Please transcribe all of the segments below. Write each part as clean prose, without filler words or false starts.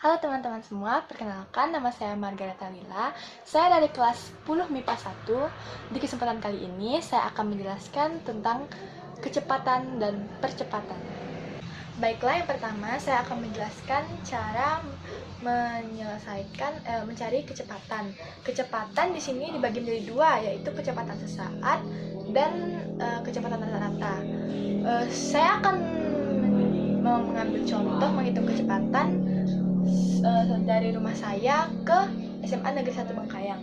Halo teman-teman semua, perkenalkan nama saya Margareta Lila. Saya dari kelas 10 MIPA 1. Di kesempatan kali ini saya akan menjelaskan tentang kecepatan dan percepatan. Baiklah, yang pertama saya akan menjelaskan cara mencari kecepatan. Kecepatan di sini dibagi menjadi dua, yaitu kecepatan sesaat dan kecepatan rata-rata. Saya akan mengambil contoh menghitung kecepatan dari rumah saya ke SMA Negeri 1 Bengkayang.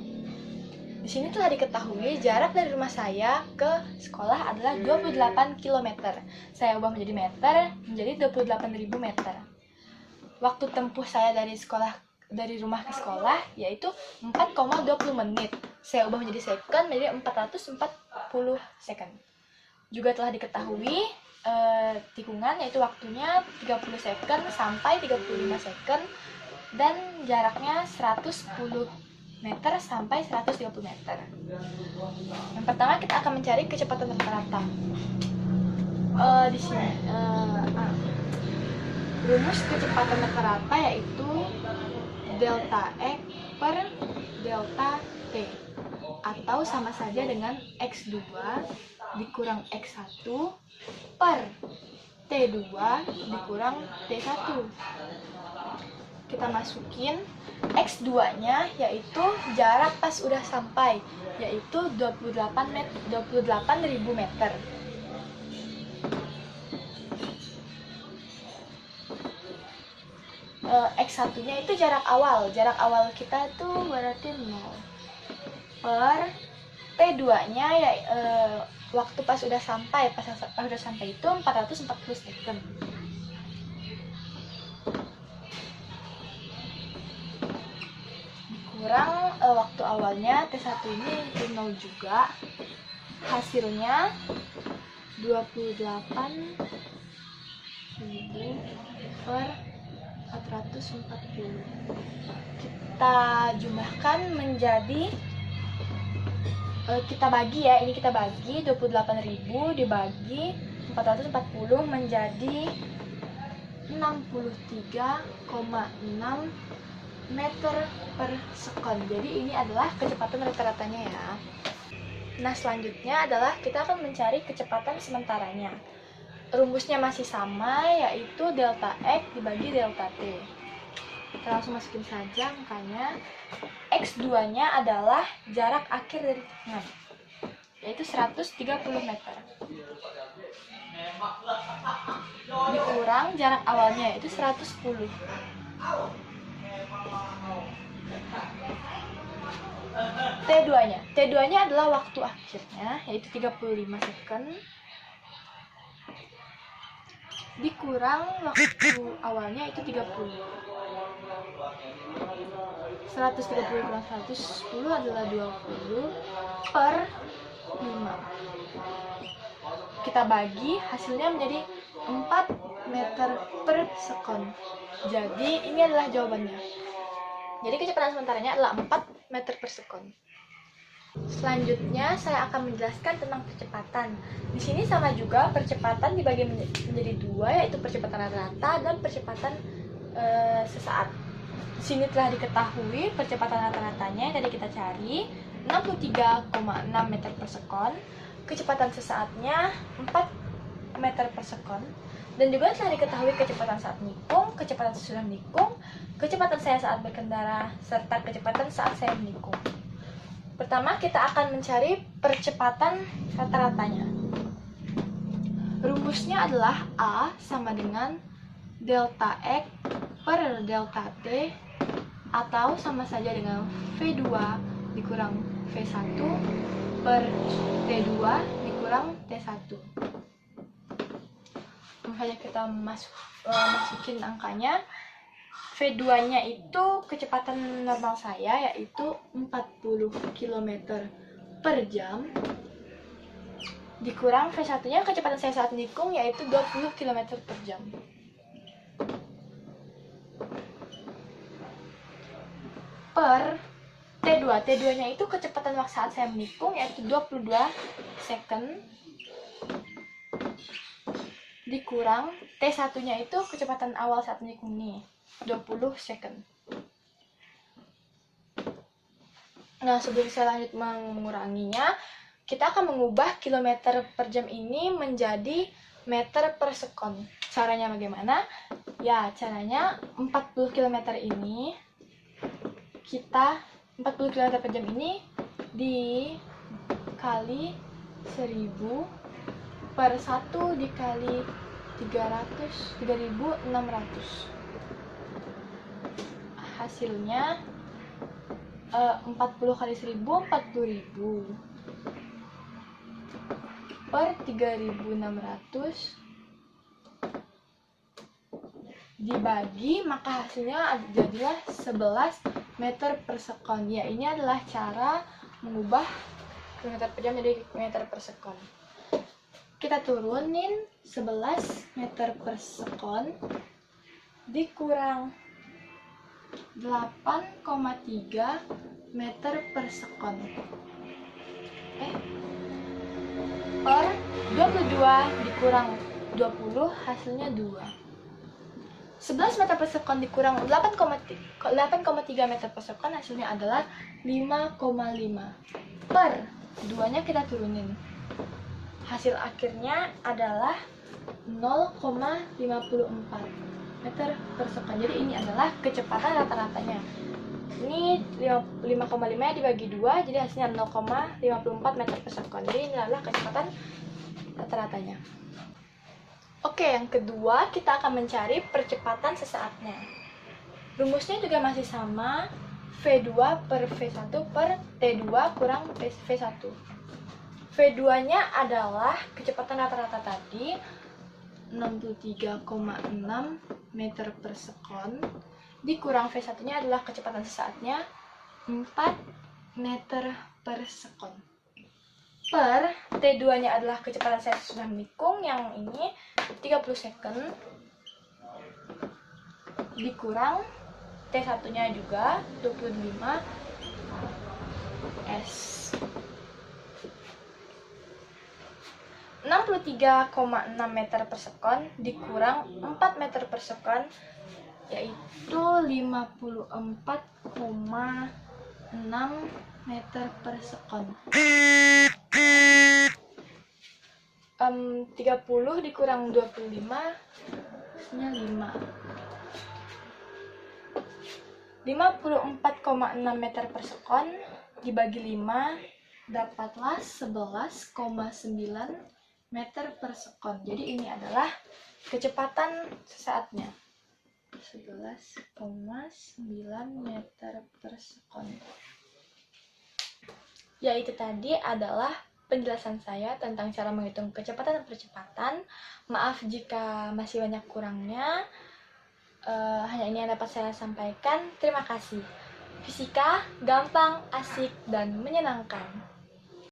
Di sini telah diketahui jarak dari rumah saya ke sekolah adalah 28 km. Saya ubah menjadi meter, menjadi 28.000 meter. Waktu tempuh saya dari rumah ke sekolah yaitu 4,20 menit. Saya ubah menjadi second, menjadi 440 second. Juga telah diketahui tikungan yaitu waktunya 30 second sampai 35 second dan jaraknya 110 meter sampai 130 meter. Yang pertama kita akan mencari kecepatan rata-rata. Di sini rumus kecepatan rata-rata yaitu delta X per delta T, atau sama saja dengan X2 dikurang X1 per T2 dikurang T1. Kita masukin X2-nya yaitu jarak pas udah sampai, yaitu 28.000 meter. X1-nya itu jarak awal kita itu berarti 0 per T2-nya ya waktu pas udah sampai itu 440 second. Kurang waktu awalnya T1 ini 0 juga. Hasilnya 28.000 per 440. Kita jumlahkan menjadi kita bagi 28.000 dibagi 440 menjadi 63,6 meter per second. Jadi ini adalah kecepatan rata-ratanya ya. Nah, selanjutnya adalah kita akan mencari kecepatan sementaranya. Rumusnya masih sama, yaitu delta X dibagi delta T. Kita langsung masukin saja angkanya. X2-nya adalah jarak akhir dari tikungan, yaitu 130 meter. Dikurang jarak awalnya, yaitu 110. T2-nya adalah waktu akhirnya, yaitu 35 second. Dikurang waktu awalnya, itu 30. 130 kurang 110 adalah 20 per 5. Kita bagi, hasilnya menjadi 4 meter per second. Jadi ini adalah jawabannya. Jadi kecepatan sementaranya adalah 4 meter per second. Selanjutnya saya akan menjelaskan tentang percepatan. Di sini sama juga, percepatan dibagi menjadi dua, yaitu percepatan rata-rata dan percepatan sesaat. Di sini telah diketahui percepatan rata-ratanya yang tadi kita cari 63,6 meter per second, kecepatan sesaatnya 4 meter per second, dan juga telah diketahui kecepatan saat nikung, kecepatan sesudah nikung, kecepatan saya saat berkendara, serta kecepatan saat saya menikung. Pertama, kita akan mencari percepatan rata-ratanya. Rumusnya adalah A sama dengan delta X per delta T, atau sama saja dengan V2 dikurang V1 per T2 dikurang T1. Makanya kita masukin angkanya. V2-nya itu kecepatan normal saya, yaitu 40 km per jam, dikurang V1-nya kecepatan saya saat nikung, yaitu 20 km per jam. Per T2-nya itu kecepatan saat saya menikung, yaitu 22 second, dikurang T1-nya itu kecepatan awal saat menikung nih, 20 second. Nah, sebelum saya lanjut menguranginya, kita akan mengubah kilometer per jam ini menjadi meter per sekon. Caranya bagaimana? Ya, caranya 40 km ini, 40 km per jam ini dikali 1000 per 1 dikali 3600. Hasilnya 40 kali 1000 40.000 per 3600 dibagi, maka hasilnya jadilah 11 meter per sekon. Ya, ini adalah cara mengubah kilometer per jam jadi meter per sekon. Kita turunin 11 meter per sekon dikurang 8,3 meter per sekon per 22 dikurang 20 hasilnya 2. 11 meter per sekon dikurang 8,3 meter per sekon hasilnya adalah 5,5. Per 2-nya kita turunin, hasil akhirnya adalah 0,54 meter per sekon. Jadi ini adalah kecepatan rata-ratanya. Ini 5,5 dibagi 2, jadi hasilnya 0,54 meter per sekon. Jadi ini adalah kecepatan rata-ratanya. Oke, yang kedua kita akan mencari percepatan sesaatnya. Rumusnya juga masih sama, V2 per V1 per T2 kurang V1. V2-nya adalah kecepatan rata-rata tadi, 63,6 meter per sekon, dikurang V1-nya adalah kecepatan sesaatnya, 4 meter per sekon. Per T2-nya adalah kecepatan saya sudah menikung, yang ini 30 second, dikurang T1-nya juga 25 S. 63,6 meter per sekon dikurang 4 meter per sekon, yaitu 54,6 meter per sekon. 30 dikurang 25 hasilnya 5. 54,6 meter per sekon dibagi 5 dapatlah 11,9 meter per sekon. Jadi ini adalah kecepatan sesaatnya, 11,9 meter per sekon. Ya, itu tadi adalah penjelasan saya tentang cara menghitung kecepatan dan percepatan. Maaf jika masih banyak kurangnya. Hanya ini yang dapat saya sampaikan. Terima kasih. Fisika gampang, asik, dan menyenangkan.